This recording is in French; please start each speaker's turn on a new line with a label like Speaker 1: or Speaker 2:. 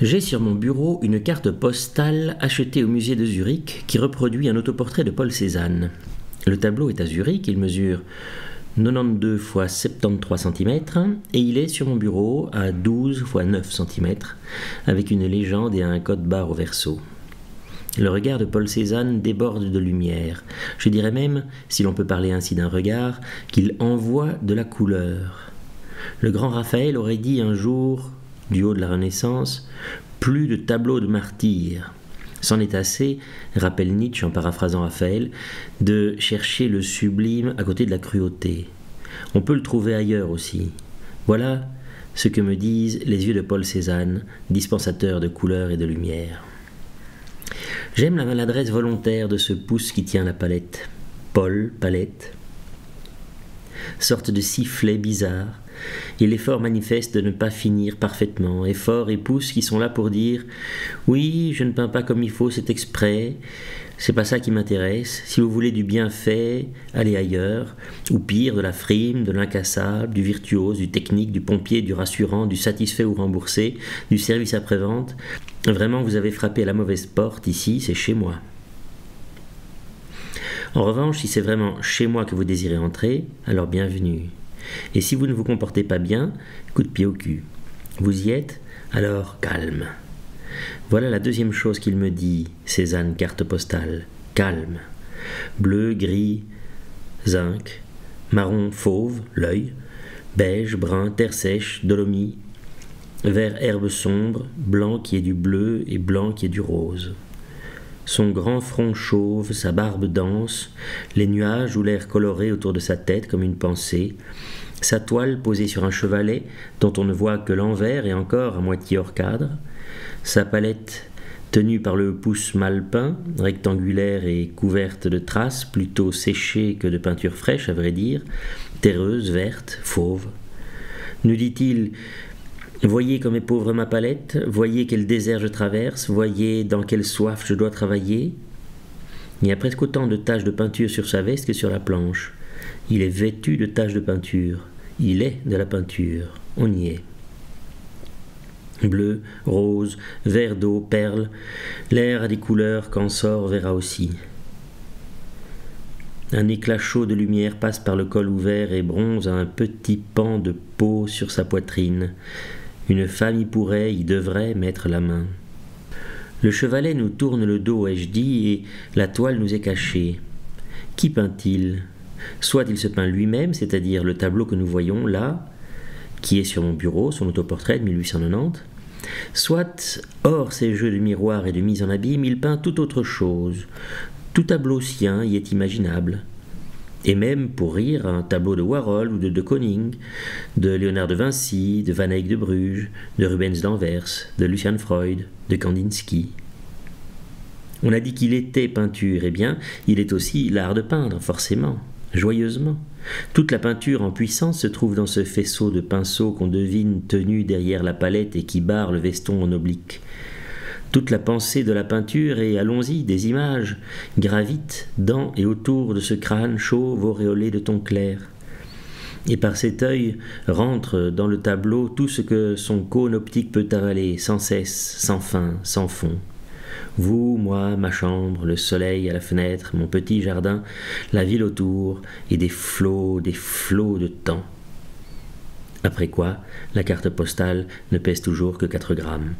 Speaker 1: J'ai sur mon bureau une carte postale achetée au musée de Zurich qui reproduit un autoportrait de Paul Cézanne. Le tableau est à Zurich, il mesure 92 x 73 cm et il est sur mon bureau à 12 x 9 cm avec une légende et un code barre au verso. Le regard de Paul Cézanne déborde de lumière. Je dirais même, si l'on peut parler ainsi d'un regard, qu'il envoie de la couleur. Le grand Raphaël aurait dit un jour, du haut de la Renaissance, plus de tableaux de martyrs. C'en est assez, rappelle Nietzsche en paraphrasant Raphaël, de chercher le sublime à côté de la cruauté. On peut le trouver ailleurs aussi. Voilà ce que me disent les yeux de Paul Cézanne, dispensateur de couleurs et de lumière. J'aime la maladresse volontaire de ce pouce qui tient la palette. Paul, palette. Sorte de sifflet bizarre, et l'effort manifeste de ne pas finir parfaitement, effort et pouce qui sont là pour dire « Oui, je ne peins pas comme il faut, c'est exprès, c'est pas ça qui m'intéresse, si vous voulez du bien fait, allez ailleurs, ou pire, de la frime, de l'incassable, du virtuose, du technique, du pompier, du rassurant, du satisfait ou remboursé, du service après-vente. Vraiment, vous avez frappé à la mauvaise porte, ici, c'est chez moi. » En revanche, si c'est vraiment chez moi que vous désirez entrer, alors bienvenue. Et si vous ne vous comportez pas bien, coup de pied au cul. Vous y êtes? Alors calme. Voilà la deuxième chose qu'il me dit, Cézanne, carte postale. Calme. Bleu, gris, zinc, marron, fauve, l'œil, beige, brun, terre sèche, dolomie, vert, herbe sombre, blanc qui est du bleu et blanc qui est du rose. Son grand front chauve, sa barbe dense, les nuages ou l'air coloré autour de sa tête comme une pensée, sa toile posée sur un chevalet dont on ne voit que l'envers et encore à moitié hors cadre, sa palette tenue par le pouce mal peint, rectangulaire et couverte de traces, plutôt séchées que de peinture fraîche à vrai dire, terreuse, verte, fauve. Nous dit-il: voyez comme est pauvre ma palette, voyez quel désert je traverse, voyez dans quelle soif je dois travailler. Il y a presque autant de taches de peinture sur sa veste que sur la planche. Il est vêtu de taches de peinture. Il est de la peinture. On y est. Bleu, rose, vert d'eau, perle, l'air a des couleurs qu'en sort verra aussi. Un éclat chaud de lumière passe par le col ouvert et bronze un petit pan de peau sur sa poitrine. Une femme y pourrait, y devrait mettre la main. Le chevalet nous tourne le dos, ai-je dit, et la toile nous est cachée. Qui peint-il? Soit il se peint lui-même, c'est-à-dire le tableau que nous voyons là, qui est sur mon bureau, son autoportrait de 1890, soit, hors ces jeux de miroir et de mise en abîme, il peint tout autre chose. Tout tableau sien y est imaginable. Et même, pour rire, un tableau de Warhol ou de Koning, de Léonard de Vinci, de Van Eyck de Bruges, de Rubens d'Anvers, de Lucian Freud, de Kandinsky. On a dit qu'il était peinture, eh bien, il est aussi l'art de peindre, forcément, joyeusement. Toute la peinture en puissance se trouve dans ce faisceau de pinceaux qu'on devine tenu derrière la palette et qui barre le veston en oblique. Toute la pensée de la peinture et, allons-y, des images, gravitent dans et autour de ce crâne chauve auréolé de tons clairs. Et par cet œil rentre dans le tableau tout ce que son cône optique peut avaler, sans cesse, sans fin, sans fond. Vous, moi, ma chambre, le soleil à la fenêtre, mon petit jardin, la ville autour, et des flots de temps. Après quoi, la carte postale ne pèse toujours que 4 grammes.